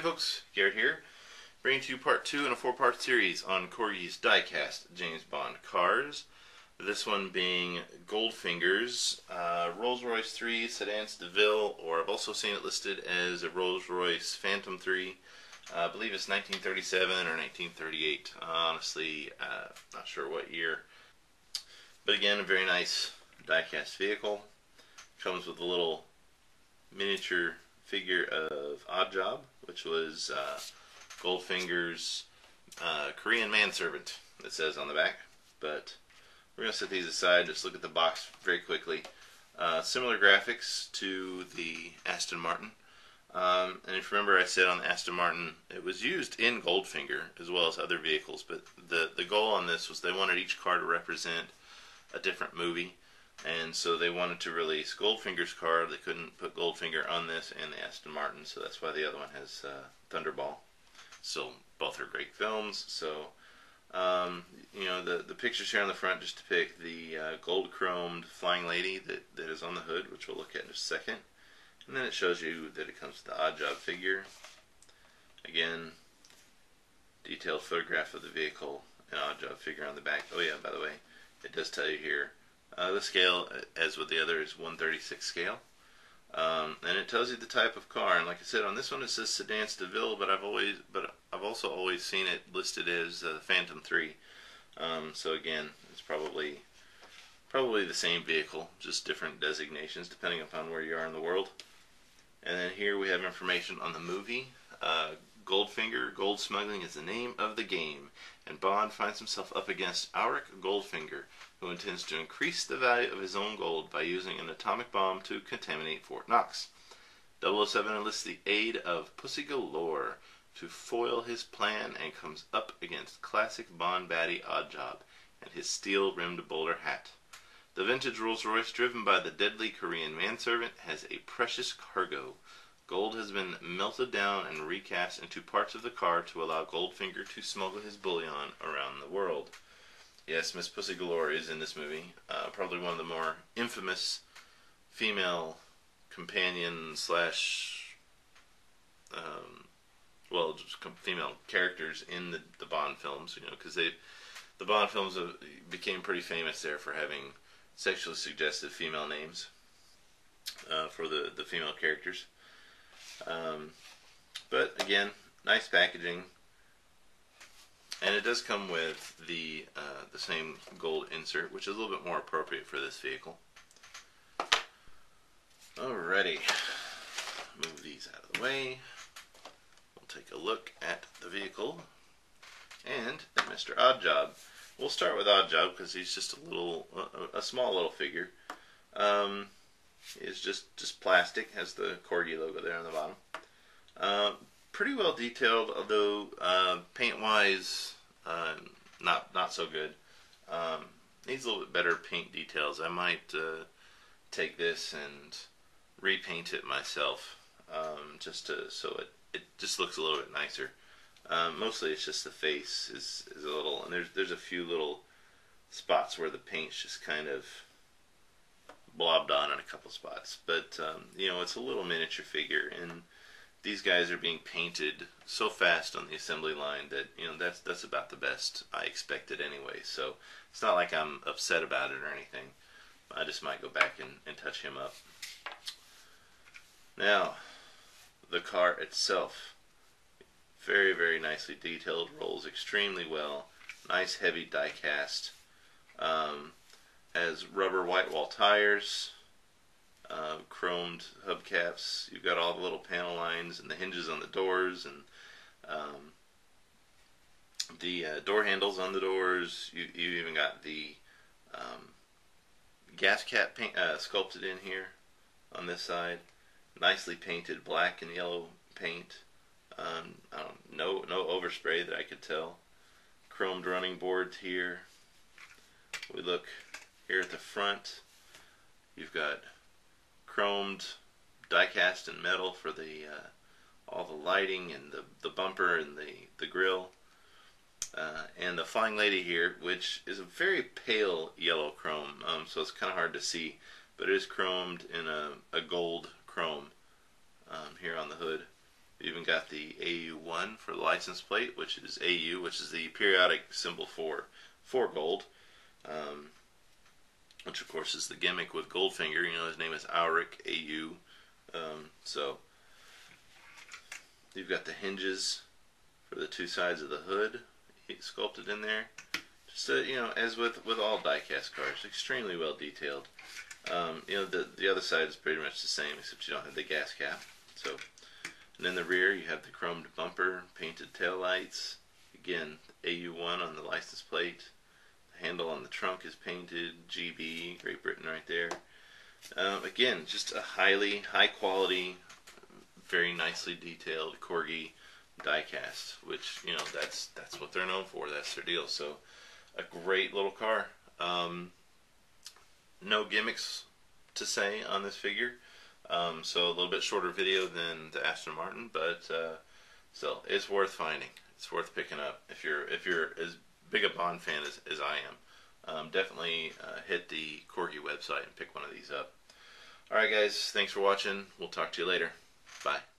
Hey folks, Garrett here, bringing to you part 2 in a 4-part series on Corgi's die-cast James Bond cars. This one being Goldfinger's Rolls-Royce 3 Sedan DeVille, or I've also seen it listed as a Rolls-Royce Phantom 3. I believe it's 1937 or 1938. Honestly, not sure what year. But again, a very nice die-cast vehicle. Comes with a little miniature figure of Oddjob, which was Goldfinger's Korean manservant, it says on the back. But we're going to set these aside, just look at the box very quickly. Similar graphics to the Aston Martin. And if you remember, I said on the Aston Martin, it was used in Goldfinger as well as other vehicles, but the goal on this was they wanted each car to represent a different movie. And so they wanted to release Goldfinger's car. They couldn't put Goldfinger on this and the Aston Martin, so that's why the other one has Thunderball. So both are great films. So you know, the pictures here on the front just depict the gold-chromed flying lady that is on the hood, which we'll look at in just a second. And then it shows you that it comes with the Oddjob figure. Again, detailed photograph of the vehicle, an Oddjob figure on the back. Oh yeah, by the way, it does tell you here. The scale, as with the other, is 1/36 scale. And it tells you the type of car. And like I said, on this one it says Sedan DeVille, but I've also always seen it listed as Phantom 3. So again, it's probably the same vehicle, just different designations depending upon where you are in the world. And then here we have information on the movie. Goldfinger, gold smuggling is the name of the game, and Bond finds himself up against Auric Goldfinger, who intends to increase the value of his own gold by using an atomic bomb to contaminate Fort Knox. 007 enlists the aid of Pussy Galore to foil his plan and comes up against classic Bond baddie Oddjob and his steel-rimmed bowler hat. The vintage Rolls-Royce, driven by the deadly Korean manservant, has a precious cargo. Gold has been melted down and recast into parts of the car to allow Goldfinger to smuggle his bullion around the world. Yes, Miss Pussy Galore is in this movie. Probably one of the more infamous female companion slash, well, just female characters in the Bond films. You know, because the Bond films became pretty famous there for having sexually suggestive female names for the female characters. But again, nice packaging, and it does come with the same gold insert, which is a little bit more appropriate for this vehicle. Alrighty, move these out of the way. We'll take a look at the vehicle and at Mr. Oddjob. We'll start with Oddjob because he's just a small little figure. It's just plastic, has the Corgi logo there on the bottom. Pretty well detailed, although paint-wise, not so good. Needs a little bit better paint details. I might take this and repaint it myself, so it just looks a little bit nicer. Mostly it's just the face is a little, and there's a few little spots where the paint's just kind of blobbed on in a couple spots, but you know, it's a little miniature figure, and these guys are being painted so fast on the assembly line that, you know, that's about the best I expected anyway. So it's not like I'm upset about it or anything. I just might go back and touch him up. Now, the car itself, very, very nicely detailed, rolls extremely well, nice heavy die cast. Has rubber white wall tires, chromed hubcaps. You've got all the little panel lines and the hinges on the doors, and the door handles on the doors. You even got the gas cap paint sculpted in here on this side. Nicely painted black and yellow paint. No overspray that I could tell. Chromed running boards here. We look here at the front. You've got chromed die-cast and metal for the all the lighting and the bumper and the grill, and the flying lady here, which is a very pale yellow chrome, so it's kind of hard to see, but it is chromed in a gold chrome here on the hood. We even got the AU1 for the license plate, which is AU, which is the periodic symbol for gold. Which of course is the gimmick with Goldfinger. You know, his name is Auric AU. So you've got the hinges for the two sides of the hood sculpted in there. Just you know, as with all die-cast cars, extremely well detailed. You know, the other side is pretty much the same, except you don't have the gas cap. So, and then the rear, you have the chromed bumper, painted tail lights. Again, AU1 on the license plate. The handle on the trunk is painted GB, Great Britain right there. Again, just a high quality, very nicely detailed Corgi die-cast, which, you know, that's what they're known for. That's their deal. So, a great little car. No gimmicks to say on this figure. So a little bit shorter video than the Aston Martin, but still, it's worth finding. It's worth picking up if you're as big a Bond fan as I am. Definitely hit the Corgi website and pick one of these up. All right, guys. Thanks for watching. We'll talk to you later. Bye.